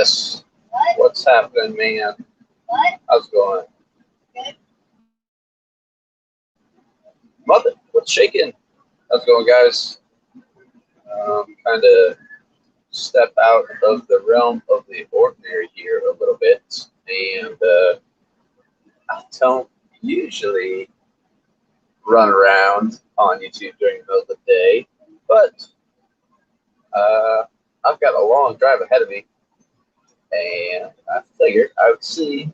Yes. What? What's happening, man? What? How's it going? Good. Mother, what's shaking? How's it going, guys? Kind of step out of the realm of the ordinary here a little bit, and I don't usually run around on YouTube during the middle of the day, but I've got a long drive ahead of me, and I figured I would see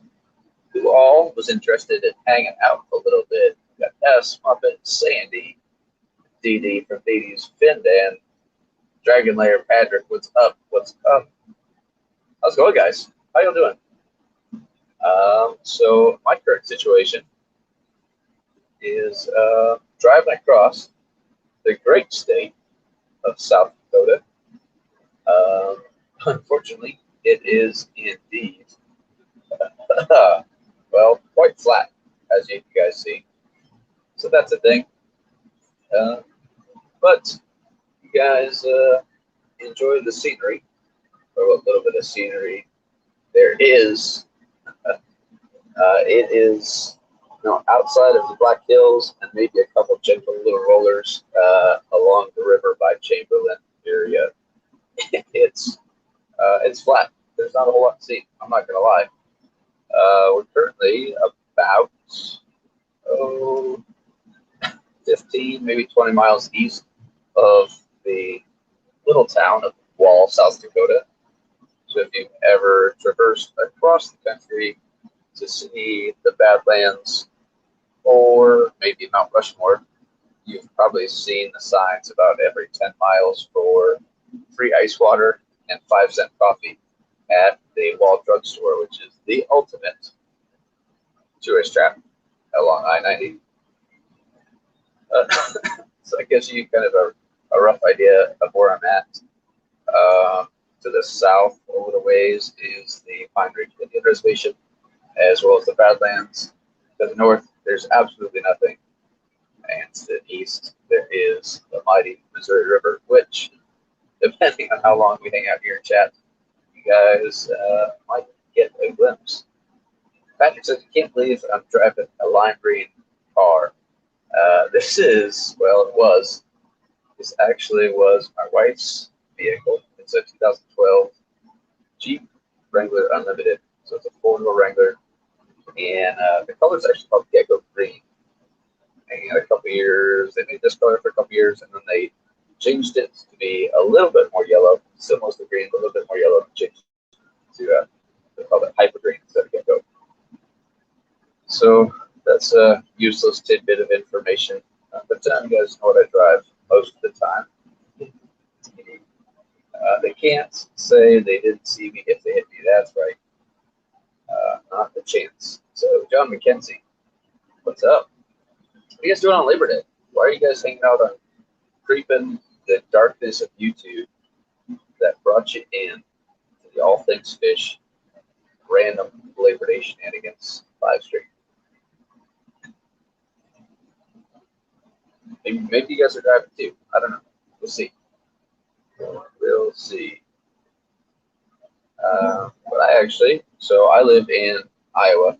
who all was interested in hanging out a little bit. Got S, Muppet, Sandy, DD from DD's Findan, Dragon Lair, Patrick, what's up? What's up? How's it going, guys? How y'all doing? So my current situation is driving across the great state of South Dakota. Unfortunately, it is indeed, well, quite flat, as you guys see. So that's a thing. But you guys enjoy the scenery, or a little bit of scenery there is. It is, outside of the Black Hills and maybe a couple gentle little rollers along the river by Chamberlain area. It's flat. There's not a whole lot to see. I'm not gonna lie. We're currently about 15, maybe 20 miles east of the little town of Wall, South Dakota. So if you've ever traversed across the country to see the Badlands or maybe Mount Rushmore, you've probably seen the signs about every 10 miles for free ice water and 5-cent coffee at the Wall Drugstore, which is the ultimate tourist trap along I-90. So it gives you kind of a rough idea of where I'm at. To the south, a little ways, is the Pine Ridge Indian Reservation, as well as the Badlands. To the north, there's absolutely nothing. And to the east, there is the mighty Missouri River, which, depending on how long we hang out here in chat, you guys might get a glimpse. Patrick says, "You can't believe I'm driving a lime green car." This actually was my wife's vehicle. It's a 2012 Jeep Wrangler Unlimited. So it's a four-door Wrangler. And the color is actually called Gecko Green. And a couple years, they made this color for a couple years, and then they changed it to be a little bit more yellow. Still mostly green, but a little bit more yellow. Changed to they call it Hyper Green instead of Gecko. So that's a useless tidbit of information. But you guys know what I drive most of the time. They can't say they didn't see me if they hit me. That's right. Not a chance. So, John McKenzie, what's up? What are you guys doing on Labor Day? Why are you guys hanging out on creeping the darkness of YouTube that brought you in to the All Things Fish random Labor Day shenanigans live stream? Maybe you guys are driving too. I don't know. We'll see. We'll see. But I live in Iowa,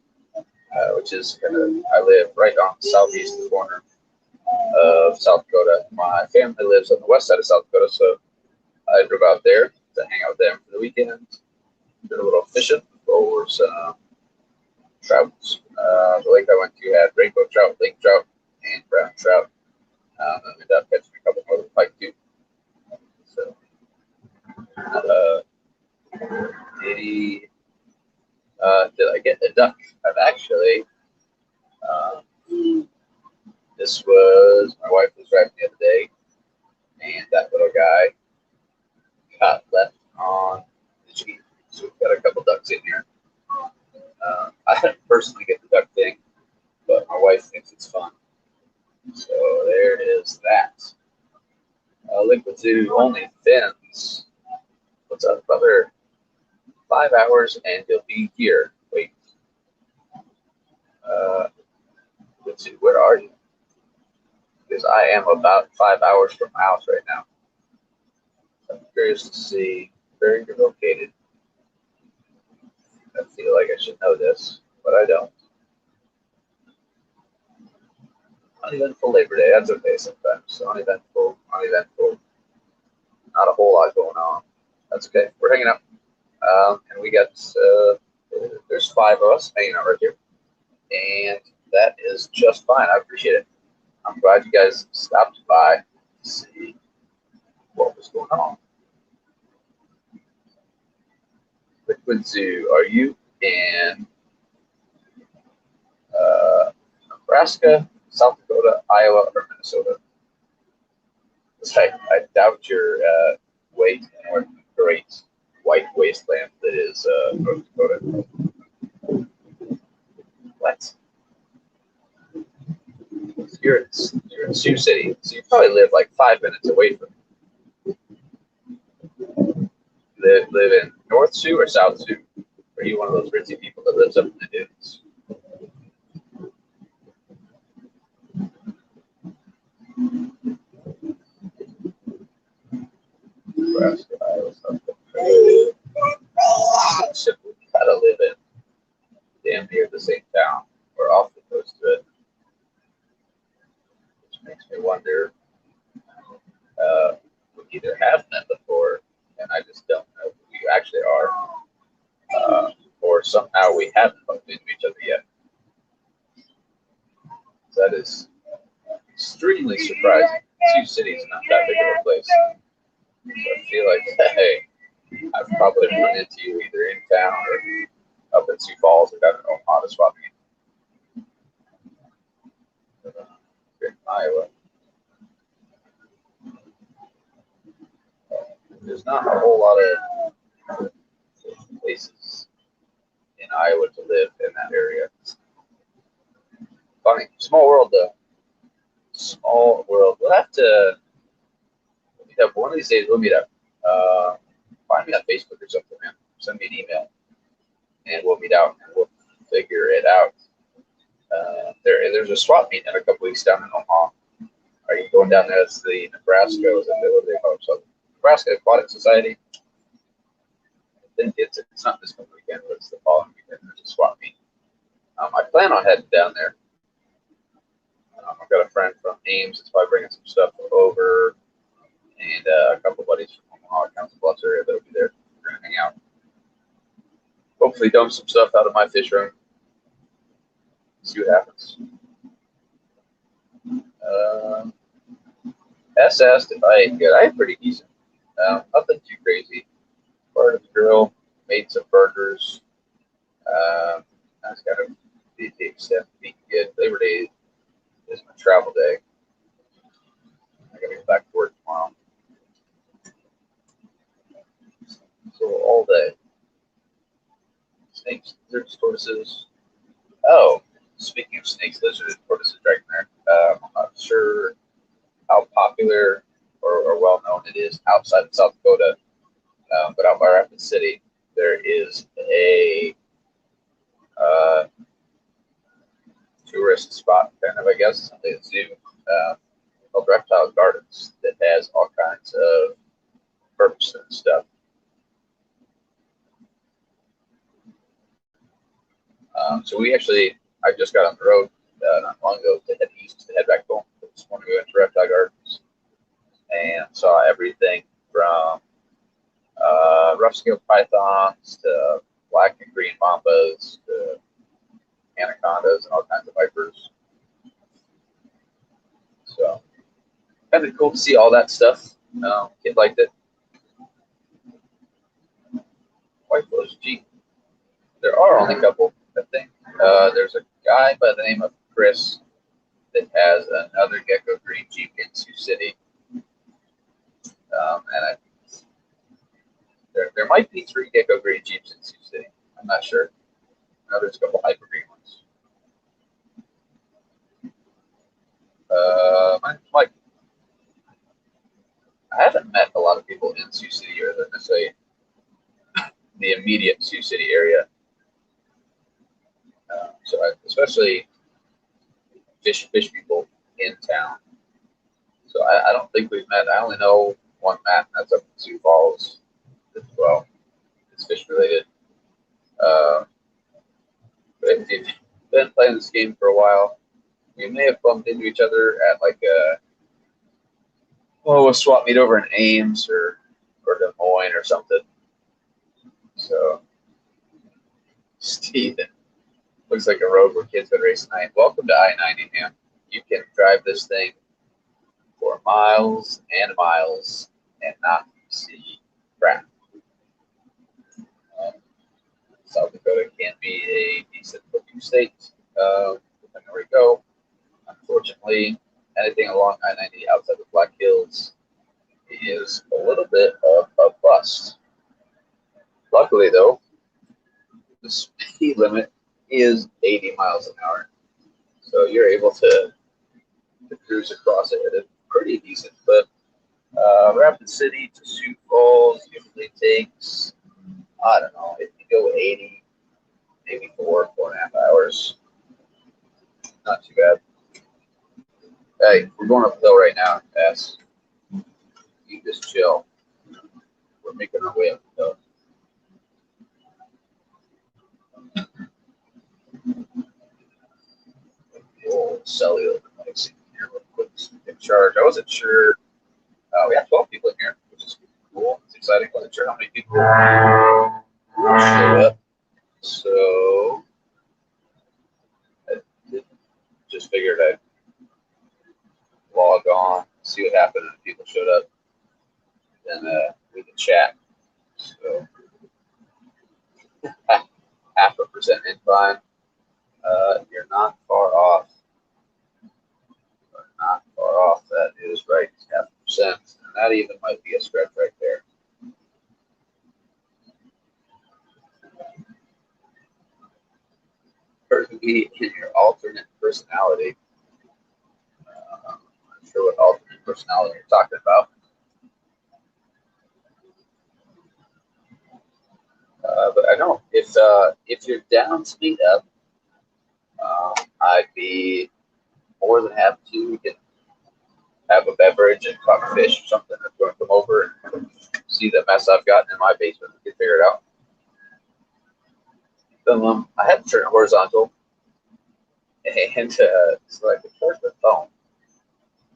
which is I live right on the southeast corner of South Dakota. My family lives on the west side of South Dakota, so I drove out there to hang out with them for the weekend. Did a little fishing for some trout. The lake I went to had rainbow trout, lake trout, and brown trout. And ended up catching a couple more pike too. So, did I get a duck? I've actually, this was, my wife was driving the other day, and that little guy got left on the Jeep. So we've got a couple ducks in here. I didn't personally get the duck thing, but my wife thinks it's fun. So there is that. Liquid Zoo only fins. What's up, brother? 5 hours and you'll be here. Wait. Let's see, where are you? Because I am about 5 hours from my house right now. I'm curious to see where you're located. I feel like I should know this, but I don't. Uneventful Labor Day. That's okay sometimes. Uneventful. Not a whole lot going on. That's okay. We're hanging out. And we got, there's 5 of us hanging out right here. And that is just fine. I appreciate it. I'm glad you guys stopped by to see what was going on. Liquid Zoo, are you in Nebraska, South Dakota, Iowa, or Minnesota? I doubt your way to the north, great white wasteland that is North Dakota. What? You're in Sioux City, so you probably live like 5 minutes away from me. Live in North Sioux or South Sioux? Are you one of those ritzy people that lives up in the dunes? Nebraska, Iowa, South Dakota. Simply gotta live in damn near the same town or awfully close to it, which makes me wonder. We either have met before, and I just don't know who you actually are, or somehow we haven't bumped into each other yet. That is extremely surprising. Sioux City is not that big of a place. So I feel like, hey, I've probably run into you either in town or up in Sioux Falls or down in Omaha to swap meet. In Iowa. There's not a whole lot of places in Iowa to live in that area. Funny. Small world, though. Small world. We'll have to meet up. One of these days, we'll meet up. Find me on Facebook or something, man. Send me an email, and we'll meet out, and we'll figure it out. There's a swap meet in a couple weeks down in Omaha. Are you going down there? It's the Nebraska, what do they call it? Nebraska Aquatic Society. I think it's not this coming weekend, but it's the following weekend. There's a swap meet. I plan on heading down there. I've got a friend from Ames that's probably bringing some stuff over, and a couple of buddies from Omaha, Council Bluffs area that'll be there. We're gonna hang out. Hopefully, dump some stuff out of my fish room. See what happens. S asked if I ate good. I ate pretty decent. Nothing too crazy. Part of the grill, made some burgers. That's kind of the extent of eating good. Labor Day is my travel day. I gotta get back to work tomorrow. So all day. Snakes, lizards, tortoises. Oh, speaking of snakes, lizards, and tortoises right there. I'm not sure how popular or well known it is outside of South Dakota, but out by Rapid City, there is a tourist spot, kind of, I guess, a zoo called Reptile Gardens that has all kinds of birds and stuff. So I just got on the road not long ago to head east to head back home. This morning we went to Reptile Gardens and saw everything from rough-scaled pythons to black and green mambas to anacondas and all kinds of vipers. So kind of cool to see all that stuff. Kid liked it. White Rose Jeep. There are only a couple, I think. There's a guy by the name of Chris that has another Gecko Green Jeep in Sioux City. There might be 3 Gecko Green Jeeps in Sioux City. I'm not sure. I know there's a couple Hyper Green ones. My name's Mike. I haven't met a lot of people in Sioux City, or let's say the immediate Sioux City area. Especially fish people in town. So I don't think we've met. I only know one Matt, and that's up in Sioux Falls as well. It's fish related. But if you've been playing this game for a while, you may have bumped into each other at like a swap meet over in Ames or Des Moines or something. So, Steven, looks like a road where kids would race tonight. Welcome to I-90, man. You can drive this thing for miles and miles and not see crap. South Dakota can be a decent looking state, depending where you go. Unfortunately, anything along I-90 outside the Black Hills is a little bit of a bust. Luckily, though, the speed limit is 80 miles an hour. So you're able to cruise across it at a pretty decent clip. Rapid City to Sioux Falls usually takes, I don't know, if you go 80, maybe 4.5 hours. Not too bad. Hey, we're going up the hill right now, Pass. You just chill. We're making our way up the hill. Old cellular device here real quick in charge. I wasn't sure. We have 12 people in here, which is cool. It's exciting. I wasn't sure how many people showed up. So I just figured I'd log on, see what happened if people showed up, then we can chat. So 0.5% incline. You're not far off. Not far off. That is right, 0.5%, and that even might be a stretch right there. Be in your alternate personality. I'm not sure what alternate personality you're talking about. But I know if you're down to meet up, I'd be more than happy to. We can have a beverage and talk fish or something. If you want to come over and see the mess I've gotten in my basement, we can figure it out. I had to turn it horizontal, and so I could charge the phone.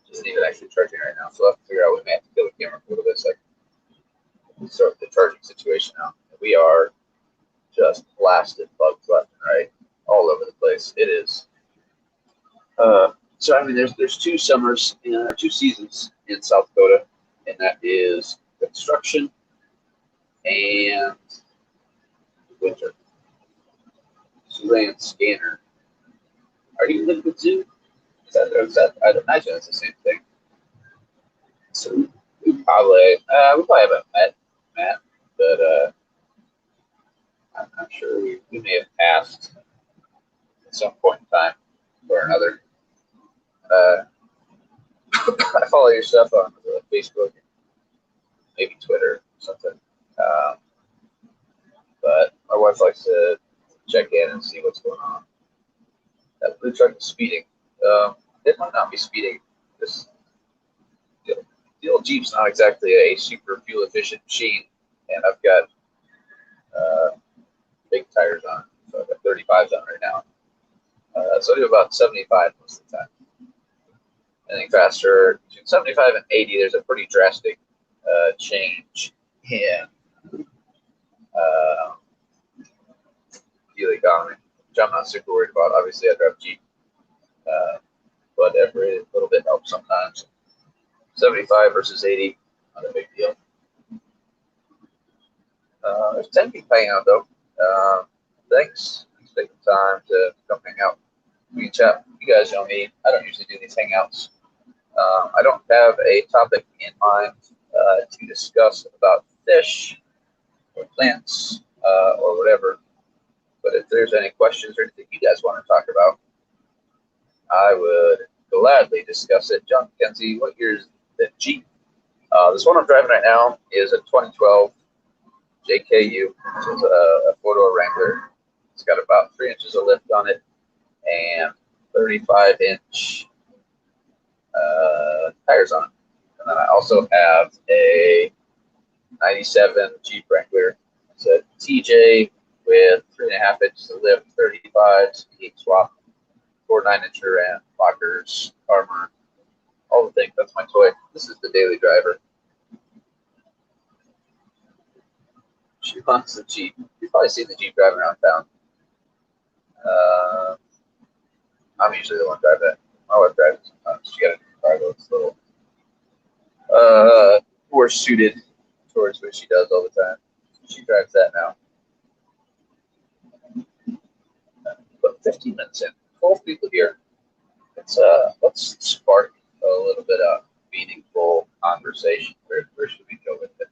It isn't even actually charging right now, so I'll have to figure out. We may have to kill the camera for a little bit so I can sort the charging situation out. We are just blasted bugs left and right all over the place. It is. So I mean, there's two summers, two seasons in South Dakota, and that is construction and winter. Zoo Scanner. Are you Liquid Zoo? Is that? I'd imagine it's the same thing. So we probably haven't met Matt, but I'm sure we may have passed at some point in time or another. I follow your stuff on Facebook, maybe Twitter, or something. But my wife likes to check in and see what's going on. That blue truck is speeding. It might not be speeding. The old Jeep's not exactly a super fuel efficient machine, and I've got big tires on, so I've got 35s on right now. So I do about 75 most of the time. I think faster, between 75 and 80, there's a pretty drastic change in fuel economy, which I'm not super worried about. Obviously, I drive Jeep, but every little bit helps sometimes. 75 versus 80, not a big deal. There's 10 people hanging out, though. Thanks for taking time to come hang out. We can chat. You guys know me. I don't usually do these hangouts. I don't have a topic in mind to discuss about fish or plants or whatever. But if there's any questions or anything you guys want to talk about, I would gladly discuss it. John McKenzie, what year is the Jeep? This one I'm driving right now is a 2012 JKU, which is a four-door Wrangler. It's got about 3 inches of lift on it and 35-inch tires on it. And then I also have a 97 Jeep Wrangler. It's a TJ with 3.5 inches of lift, 35 heat swap, 4 9-incher and lockers, armor, all the things. That's my toy. This is the daily driver. She wants the Jeep. You've probably seen the Jeep driving around town. I'm usually the one driving it. My wife drives it sometimes. She got a new car though. It's a little more suited towards what she does all the time. She drives that now. But 15 minutes in, 12 people here. Let's spark a little bit of meaningful conversation. Where should we go with it?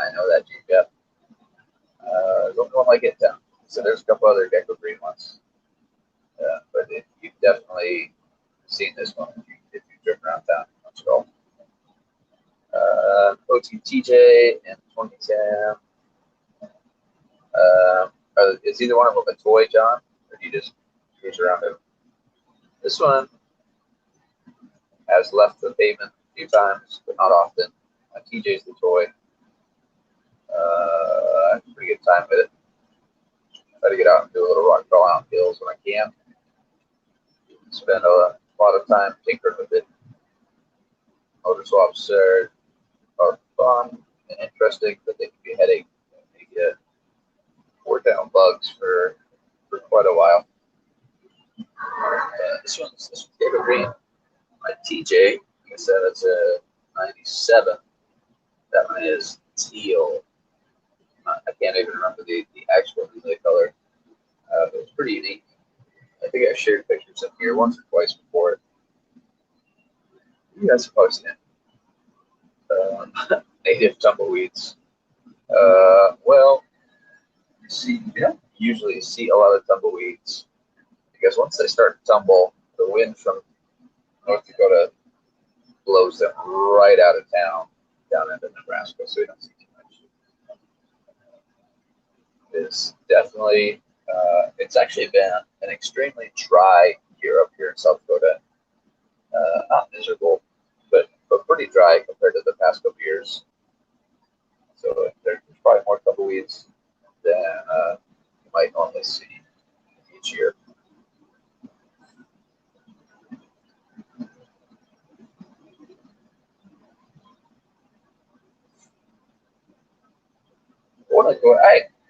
I know that Jeep, yeah. Don't go like it down. So there's a couple other gecko green ones. But you've definitely seen this one if you driven around town. Let's go. OTTJ and 2010. Is either one of them a toy, John? Or do you just cruise around it? This one has left the pavement a few times, but not often. TJ's the toy. I have a pretty good time with it. Try to get out and do a little rock crawl out hills when I can. Spend a lot of time tinkering with it. Motor swaps are fun and interesting, but they can be a headache. They get work down bugs for quite a while. This one's Gecko Green. My TJ, like I said, it's a 97. That one is teal. I can't even remember the actual relay color. But it's pretty unique. I think I shared pictures of here once or twice before. You guys have probably seen it. Native tumbleweeds. Well, you don't usually see a lot of tumbleweeds because once they start to tumble, the wind from North Dakota blows them right out of town down into Nebraska, so we don't see too much. It's definitely, it's actually been an extremely dry year up here in South Dakota. Not miserable, but pretty dry compared to the past couple years. So there's probably more tumbleweeds than you might normally see each year.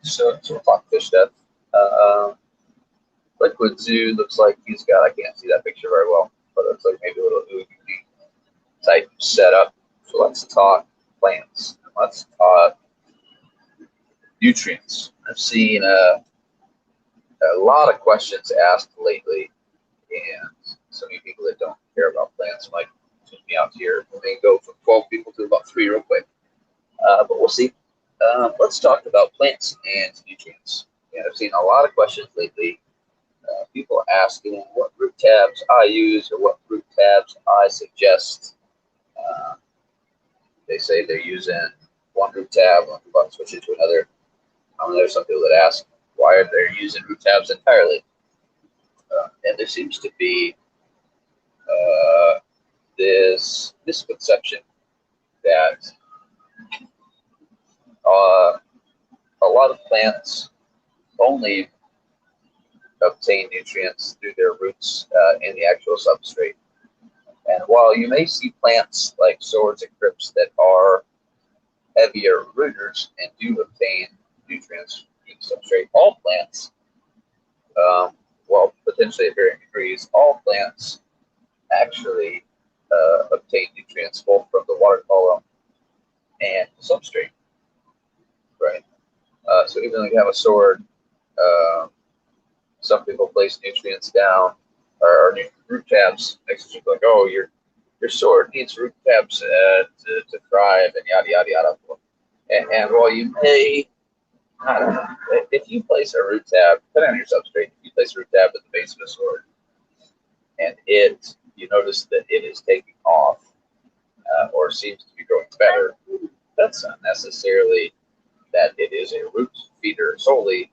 So we'll talk fish stuff. Liquid Zoo looks like he's got, I can't see that picture very well, but it looks like maybe a little oogie type setup. So let's talk plants. Let's talk nutrients. I've seen a lot of questions asked lately, and so many people that don't care about plants might tune me out here. We may go from 12 people to about 3 real quick, but we'll see. Let's talk about plants and nutrients. And I've seen a lot of questions lately. People asking what root tabs I use or what root tabs I suggest. They say they're using one root tab, but switch it to another. There's some people that ask why they're using root tabs entirely. And there seems to be this misconception that a lot of plants only obtain nutrients through their roots in the actual substrate. And while you may see plants like swords and crypts that are heavier rooters and do obtain nutrients from the substrate, all plants, well, potentially at varying degrees, all plants actually obtain nutrients both from the water column and the substrate, right? So even though you have a sword, some people place nutrients down or root tabs next to you, like, oh, your sword needs root tabs to thrive and yada yada yada. And while you may, I don't know, if you place a root tab, depending on your substrate, if you place a root tab at the base of a sword, and you notice that it is taking off or seems to be growing better, that's not necessarily that it is a root feeder solely.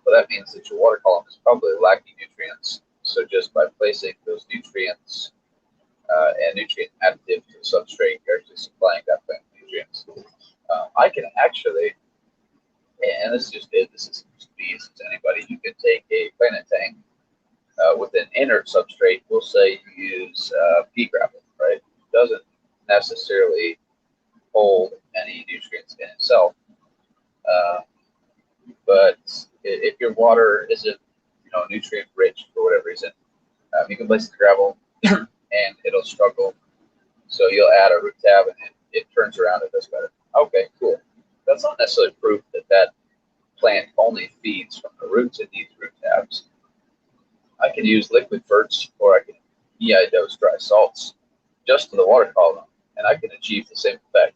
But that means that your water column is probably lacking nutrients. So just by placing those nutrients and nutrient additive to the substrate. You're actually supplying that plant nutrients. I can actually, and this is just it, this is just easy to anybody. You can take a planet tank with an inert substrate. We'll say you use pea gravel, right? It doesn't necessarily hold any nutrients in itself, but if your water isn't, nutrient rich for whatever reason, you can place the gravel and it'll struggle. So you'll add a root tab and it turns around and does better. Okay, cool. That's not necessarily proof that that plant only feeds from the roots. It needs root tabs. I can use liquid ferts or I can EI dose dry salts just to the water column, and I can achieve the same effect.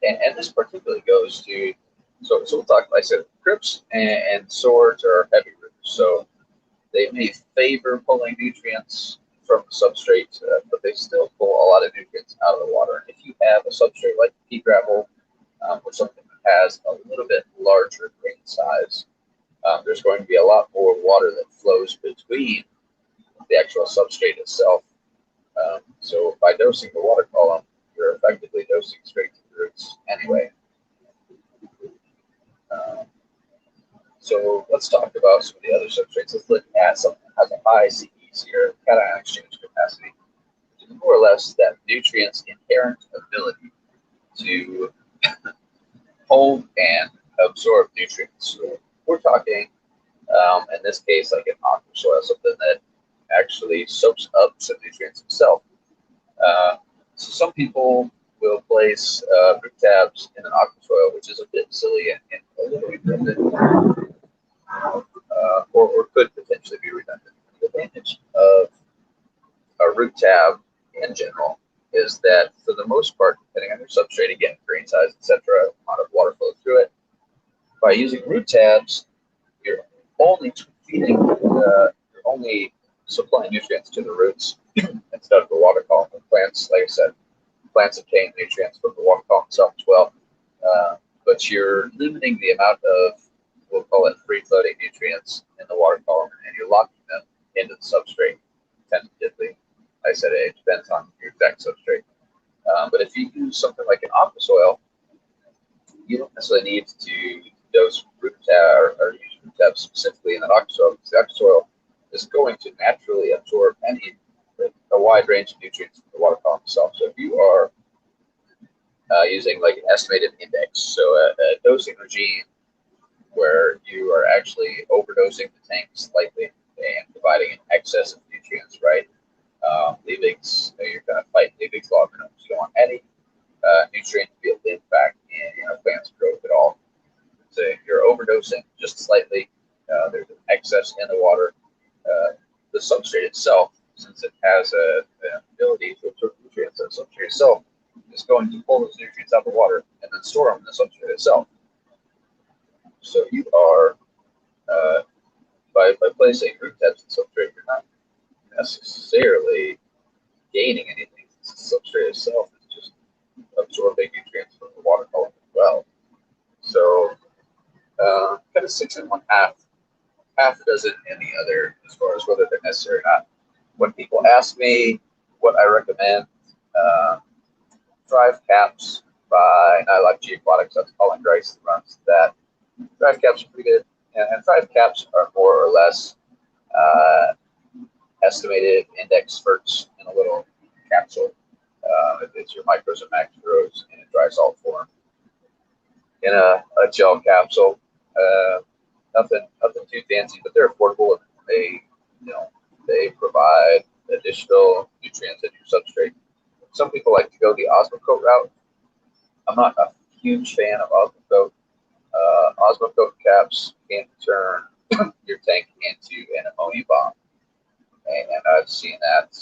And this particularly goes to, so we'll talk, like I said, crypts and swords are heavy rooters. So they may favor pulling nutrients from the substrate, but they still pull a lot of nutrients out of the water. And if you have a substrate like pea gravel or something that has a little bit larger grain size, there's going to be a lot more water that flows between the actual substrate itself. So by dosing the water column, you're effectively dosing straight to the roots anyway. So let's talk about some of the other substrates. Let's look at something that has a high CEs here, cation exchange capacity, which is more or less that nutrient's inherent ability to hold and absorb nutrients. So we're talking, in this case, like an aqua soil, something that actually soaks up some nutrients itself. So some people will place root tabs in an aqua soil, which is a bit silly and a little redundant, or could potentially be redundant. The advantage of a root tab in general is that for the most part, depending on your substrate, again, grain size, etc., amount of water flow through it, by using root tabs, you're only feeding, you're only supplying nutrients to the roots instead of the water column. And plants, like I said, plants obtain nutrients from the water column itself as well, but you're limiting the amount of, we'll call it free-floating nutrients in the water column, and you're locking them into the substrate tentatively. Like I said, it depends on your exact substrate. But if you use something like an aqua soil, you don't necessarily need to dose root tab or use root tab specifically in an aqua soil, because the aqua soil is going to naturally absorb a wide range of nutrients from the water column itself. So if you are using like an estimated index, so a dosing regime where you are actually overdosing the tank slightly and providing an excess of nutrients, right? Leavings, you're going to fight leavings long enough. You don't want any nutrient to be a live back in plant's growth at all. So if you're overdosing just slightly, there's an excess in the water. The substrate itself, since it has an ability to absorb nutrients, the substrate itself is going to pull those nutrients out of the water and then store them in the substrate itself. So you are, by placing root tabs in substrate, you're not necessarily gaining anything. The substrate itself is just absorbing nutrients from the water column as well. So kind of 6 and 1/2, half a dozen in the other as far as whether they're necessary or not. When people ask me what I recommend, Thrive Caps by Nylock Geoquatics, that's Colin Grice that runs that. Thrive Caps are pretty good, and Thrive Caps are more or less estimated index ferts in a little capsule. It's your micros and macros in a dry salt form in a gel capsule. Nothing too fancy, but they're affordable, and they provide additional nutrients in your substrate. Some people like to go the Osmocote route. I'm not a huge fan of Osmocote. Osmocote caps can turn your tank into an ammonia bomb, and I've seen that.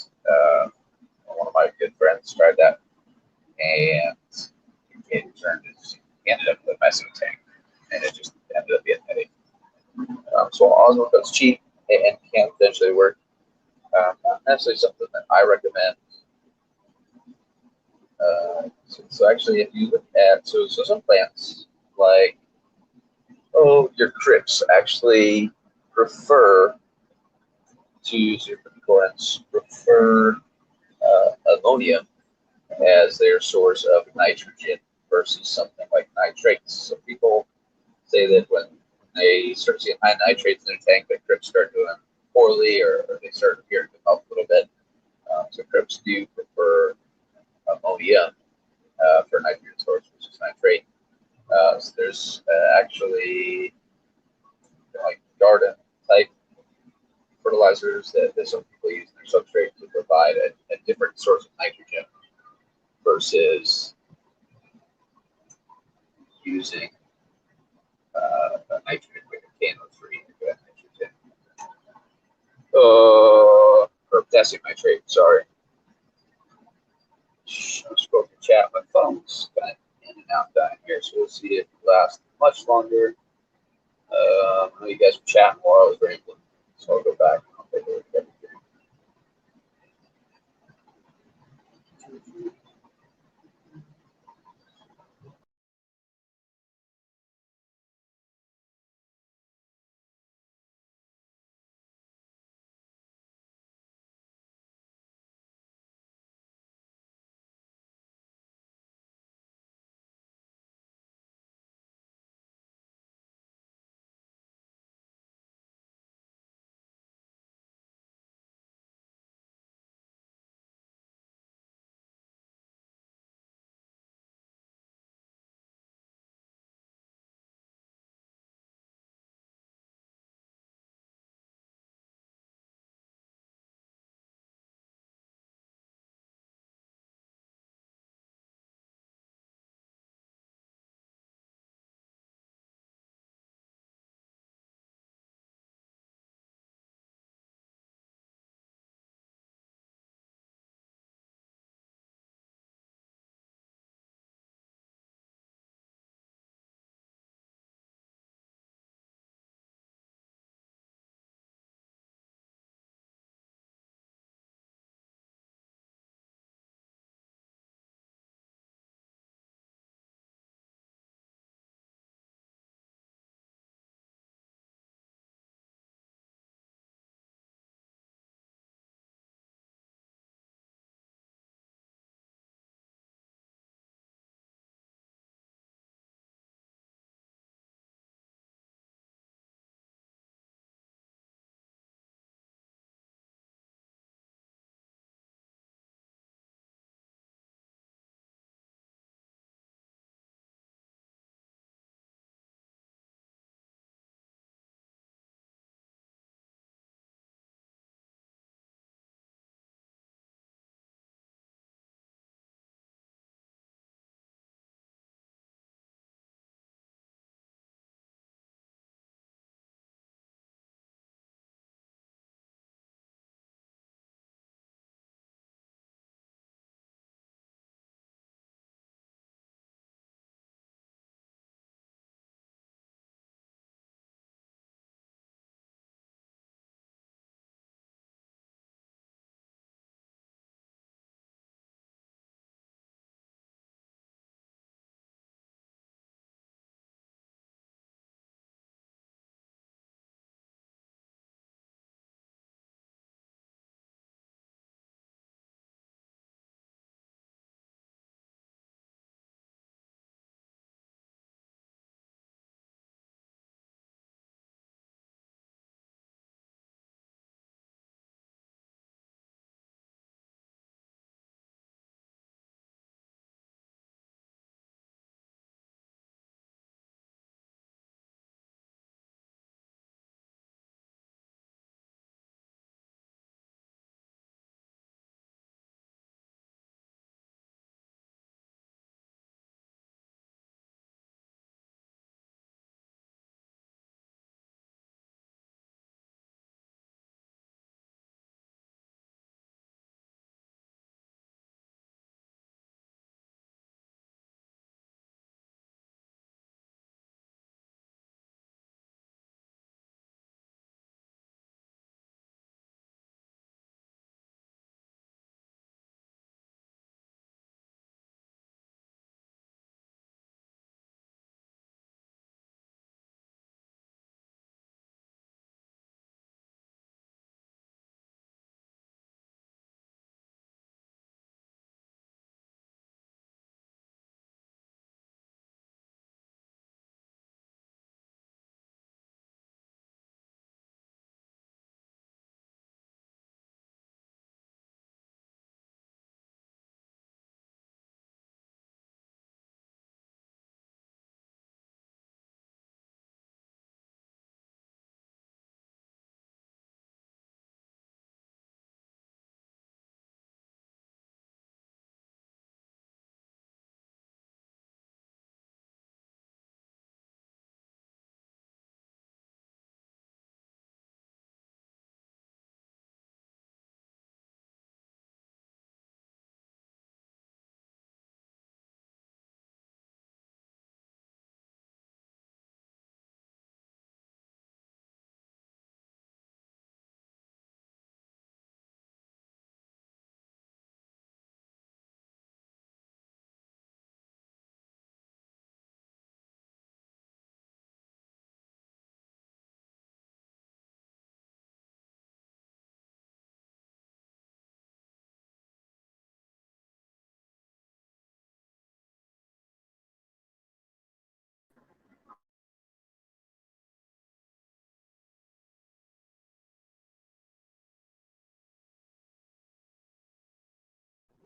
One of my good friends tried that, and it ended up messing with the tank, and it just ended up being heavy. So Osmocote's cheap and can potentially work. Not necessarily something that I recommend. So actually, if you look at so some plants like your crypts actually prefer to supernaquariums prefer ammonia as their source of nitrogen versus something like nitrates. So people say that when they start seeing high nitrates in their tank, the crypts start doing poorly, or they start appearing to melt a little bit. So crypts do prefer ammonia for nitrogen source versus nitrate. So there's actually like garden type fertilizers that some people use in their substrate to provide a different source of nitrogen versus using nitrogen like a KNO3 nitrogen. Or potassium nitrate, sorry. I'm scrolling the chat. My phone's kind of in and out down here, so we'll see if it lasts much longer. I know you guys were chatting while I was rambling, so I'll go back and I'll take a look at everything.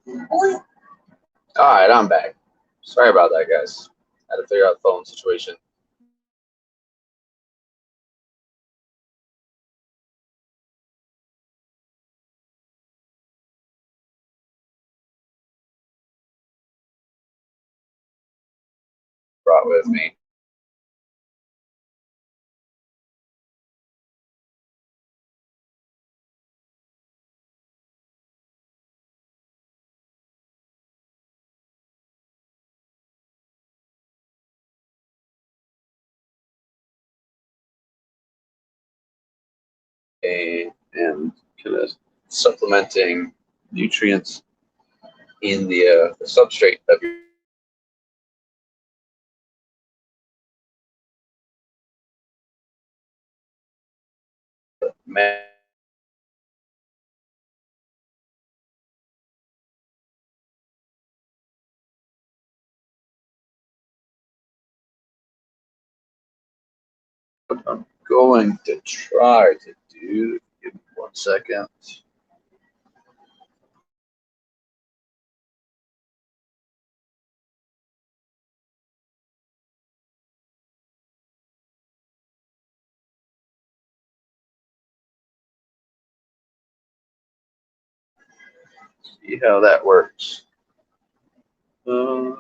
All right, I'm back. Sorry about that, guys. Had to figure out the phone situation. Brought with me. And kind of supplementing nutrients in the substrate of your man. What I'm going to try to do, give me 1 second. See how that works. Uh,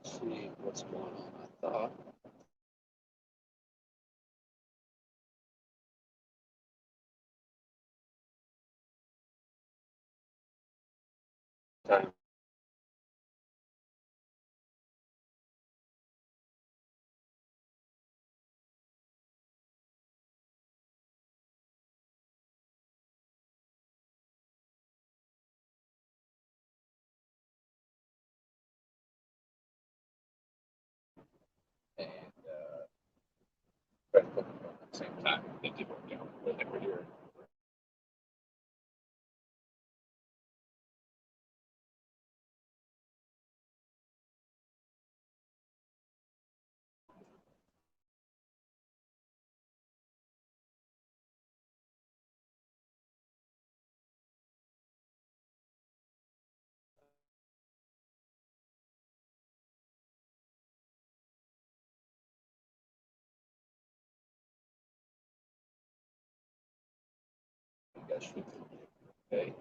Let's see what's going on. I thought. Time. And try to put them on at the same time. It did work out. I think we're here. You guys should be okay.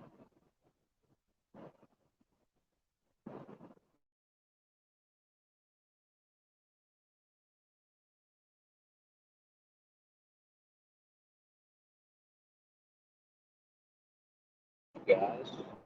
Guys.